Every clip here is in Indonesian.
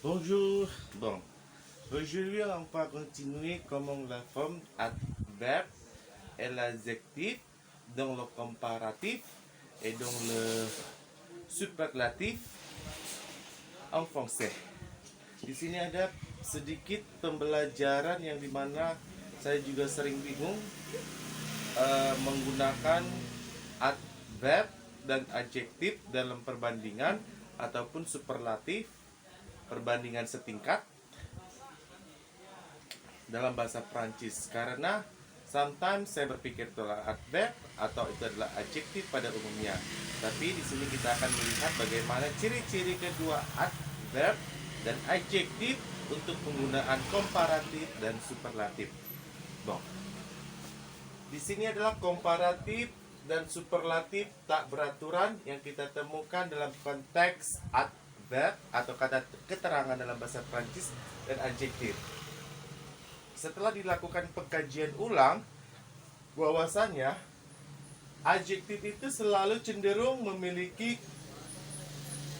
Bonjour. Bon, aujourd'hui on va continuer comment la forme adverbe et l'adjectif dans le comparatif et dans le superlatif en français. Di sini ada sedikit pembelajaran yang dimana saya juga sering bingung menggunakan adverb dan adjektif dalam perbandingan ataupun superlatif perbandingan setingkat dalam bahasa Prancis, karena sometimes saya berpikir itu adalah adverb atau itu adalah adjektif pada umumnya. Tapi di sini kita akan melihat bagaimana ciri-ciri kedua adverb dan adjektif untuk penggunaan komparatif dan superlatif. Bon. Di sini adalah komparatif dan superlatif tak beraturan yang kita temukan dalam konteks adverb atau kata keterangan dalam bahasa Prancis dan adjektif. Setelah dilakukan pengkajian ulang, bahwasanya adjektif itu selalu cenderung memiliki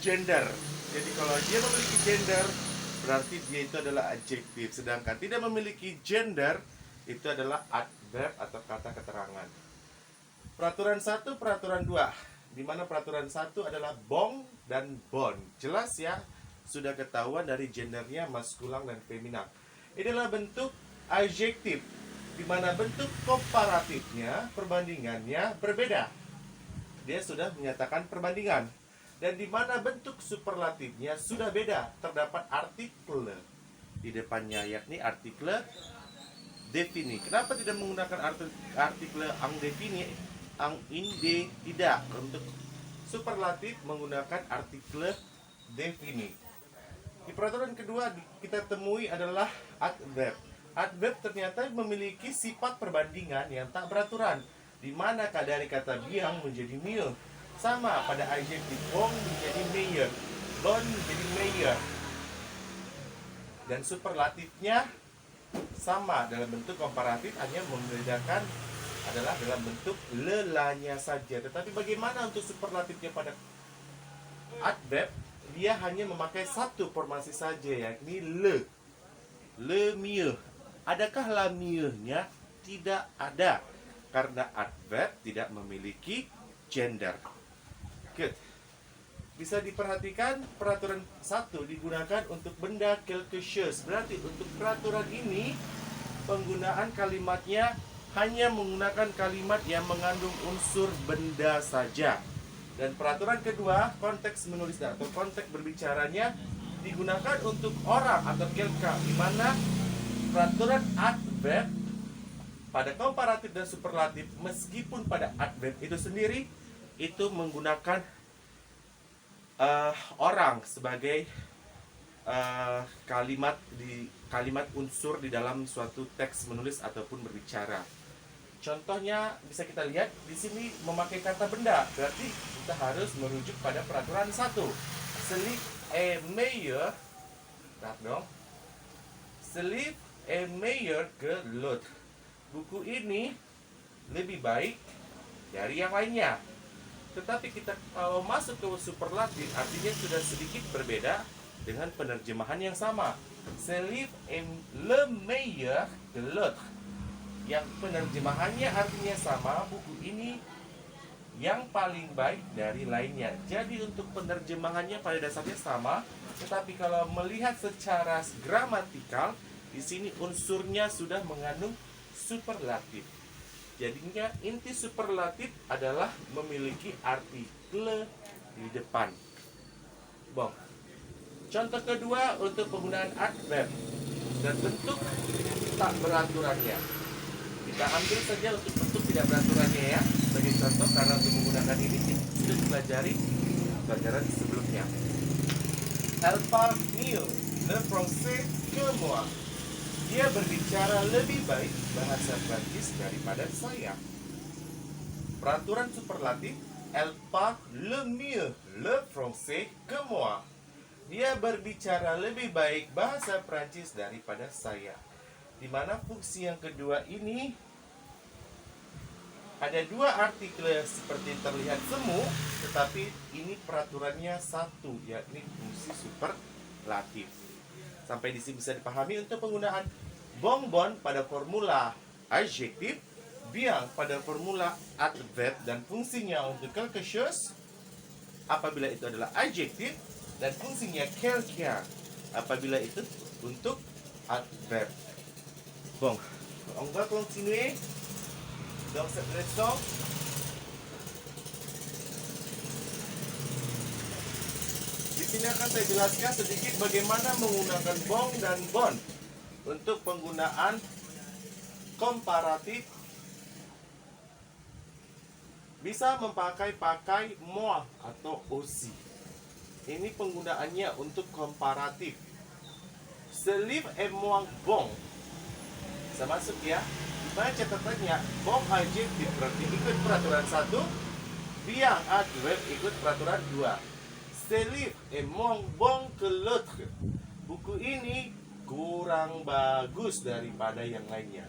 gender. Jadi kalau dia memiliki gender, berarti dia itu adalah adjektif. Sedangkan tidak memiliki gender, itu adalah adverb atau kata keterangan. Peraturan 1, peraturan 2, di mana peraturan 1 adalah bong dan bon. Jelas ya, sudah ketahuan dari gendernya maskulang dan feminan. Ini adalah bentuk adjektif, di mana bentuk komparatifnya, perbandingannya berbeda. Dia sudah menyatakan perbandingan. Dan di mana bentuk superlatifnya sudah beda, terdapat artikel di depannya, yakni artikel defini. Kenapa tidak menggunakan artikel ang defini, ang inde? Tidak. Untuk superlatif menggunakan artikel defini. Di peraturan kedua kita temui adalah adverb. Adverb ternyata memiliki sifat perbandingan yang tak beraturan, di mana dari kata biang menjadi mieux. Sama pada adjektif, bong menjadi meilleur, bon menjadi meilleur. Dan superlatifnya sama dalam bentuk komparatif, hanya membedakan adalah dalam bentuk lelanya saja. Tetapi bagaimana untuk superlatifnya pada adverb? Dia hanya memakai satu formasi saja, yakni le mieux. Adakah la mieux-nya? Tidak ada, karena adverb tidak memiliki gender. Good. Bisa diperhatikan peraturan 1 digunakan untuk benda quelque chose. Berarti untuk peraturan ini penggunaan kalimatnya hanya menggunakan kalimat yang mengandung unsur benda saja. Dan peraturan kedua, konteks menulis atau konteks berbicaranya digunakan untuk orang atau quelqu'un, di mana peraturan adverb pada komparatif dan superlatif, meskipun pada adverb itu sendiri itu menggunakan orang sebagai kalimat unsur di dalam suatu teks menulis ataupun berbicara. Contohnya bisa kita lihat di sini memakai kata benda, berarti kita harus merujuk pada peraturan 1. Celui est meilleur, pardon. Celui est meilleur que l'autre. Buku ini lebih baik dari yang lainnya. Tetapi kita kalau masuk ke superlatif, artinya sudah sedikit berbeda dengan penerjemahan yang sama. Celui est le meilleur que l'autre. Yang penerjemahannya artinya sama, buku ini yang paling baik dari lainnya. Jadi untuk penerjemahannya pada dasarnya sama, tetapi kalau melihat secara gramatikal, di sini unsurnya sudah mengandung superlatif. Jadinya inti superlatif adalah memiliki artikel di depan. Bon. Contoh kedua untuk penggunaan adverb dan bentuk tak beraturannya. Kita ambil saja untuk bentuk tidak beraturannya ya, sebagai contoh, karena untuk menggunakan ini sudah dipelajari pelajaran sebelumnya. Elle parle mieux le français que moi. Dia berbicara lebih baik bahasa Prancis daripada saya. Peraturan superlatif, elle parle le mieux le français que moi. Dia berbicara lebih baik bahasa Prancis daripada saya. Di mana fungsi yang kedua ini ada dua artikel seperti terlihat semu, tetapi ini peraturannya satu, yakni fungsi superlatif. Sampai di sini bisa dipahami untuk penggunaan bonbon pada formula adjektif, bien pada formula adverb dan fungsinya untuk quelque chose apabila itu adalah adjektif, dan fungsinya quelqu'un apabila itu untuk adverb. Bon, on va continuer dans cette leçon. Di sini akan saya jelaskan sedikit bagaimana menggunakan bong dan bon untuk penggunaan komparatif. Bisa pakai moi atau aussi. Ini penggunaannya untuk komparatif. Ce livre est moins bon. Bisa masuk ya. Dimana catatannya bon adjektif berarti ikut peraturan 1, bien adverb ikut peraturan 2. Ce livre est moins bon que l'autre. Buku ini kurang bagus daripada yang lainnya.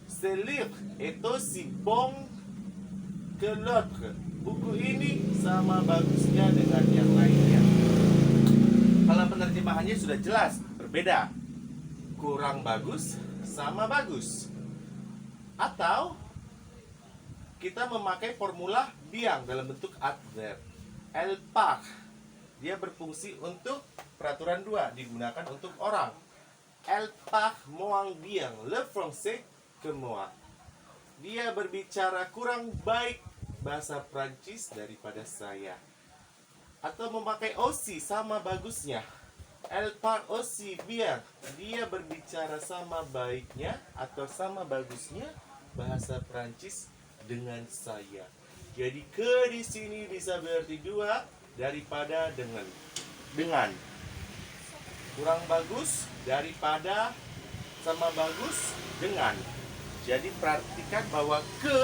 Ce livre est aussi bon que l'autre. Buku ini sama bagusnya dengan yang lainnya. Kalau penerjemahannya sudah jelas, berbeda. Kurang bagus sama bagus. Atau kita memakai formula bien dalam bentuk adverb. Elle part. Dia berfungsi untuk peraturan 2, digunakan untuk orang. Elle part moins bien le français que moi. Dia berbicara kurang baik bahasa Prancis daripada saya. Atau memakai aussi, sama bagusnya. Elle parle aussi bien. Dia berbicara sama baiknya atau sama bagusnya bahasa Prancis dengan saya. Jadi ke di sini bisa berarti 2 daripada dengan. Dengan. Kurang bagus daripada sama bagus dengan. Jadi perhatikan bahwa ke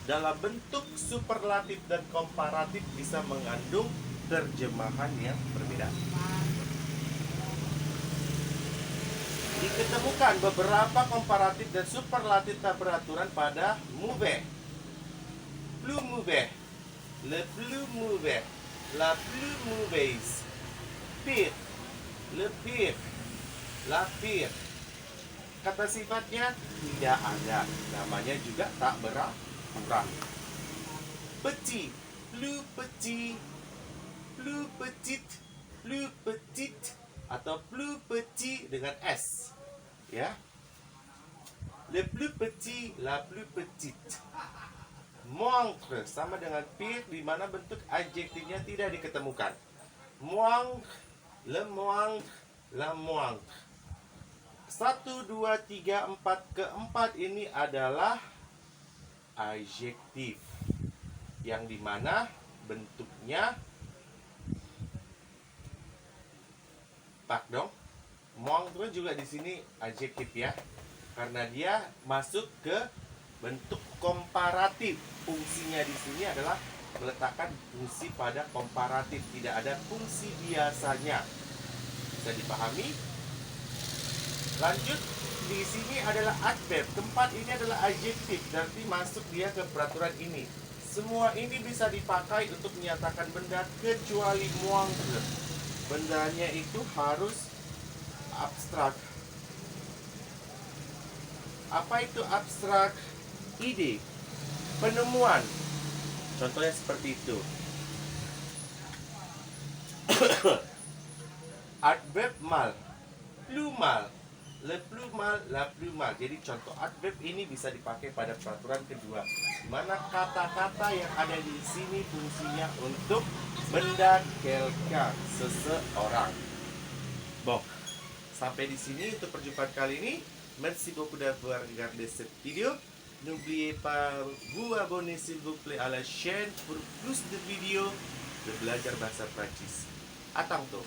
dalam bentuk superlatif dan komparatif bisa mengandung terjemahan yang berbeda. Diketemukan beberapa komparatif dan superlatif peraturan pada mauvais. Plus mauvais, le plus mauvais, la plus mauvaise, pire, le pire, la pire. Kata sifatnya tidak ada, namanya juga tak berkurang. Petit, plus petit, plus petite, plus petite, atau plus petit dengan S, ya. Le plus petit, la plus petite. Moindre sama dengan pire, di mana bentuk adjektifnya tidak diketemukan. Moindre, le moindre, la moindre. 1, 2, 3, 4, keempat ini adalah adjektif yang dimana bentuknya moindre juga di sini adjektif ya, karena dia masuk ke bentuk komparatif. Fungsinya di sini adalah meletakkan fungsi pada komparatif, tidak ada fungsi biasanya. Bisa dipahami? Lanjut, di sini adalah adverb. Tempat ini adalah adjektif, berarti masuk dia ke peraturan ini. Semua ini bisa dipakai untuk menyatakan benda kecuali moindre. Bendanya itu harus abstrak. Apa itu abstrak? Ide, penemuan. Contohnya seperti itu. Adverb mal, plus mal, le plus mal, la plus mal. Jadi contoh adverb ini bisa dipakai pada peraturan kedua, di mana kata-kata yang ada di sini fungsinya untuk benda quelqu'un, seseorang. Bon, sampai di sini untuk perjumpaan kali ini. Merci beaucoup d'avoir regardé cette vidéo. N'oubliez pas vous abonner s'il vous plaît à la chaîne pour plus de vidéos de belajar bahasa Prancis. À tantôt.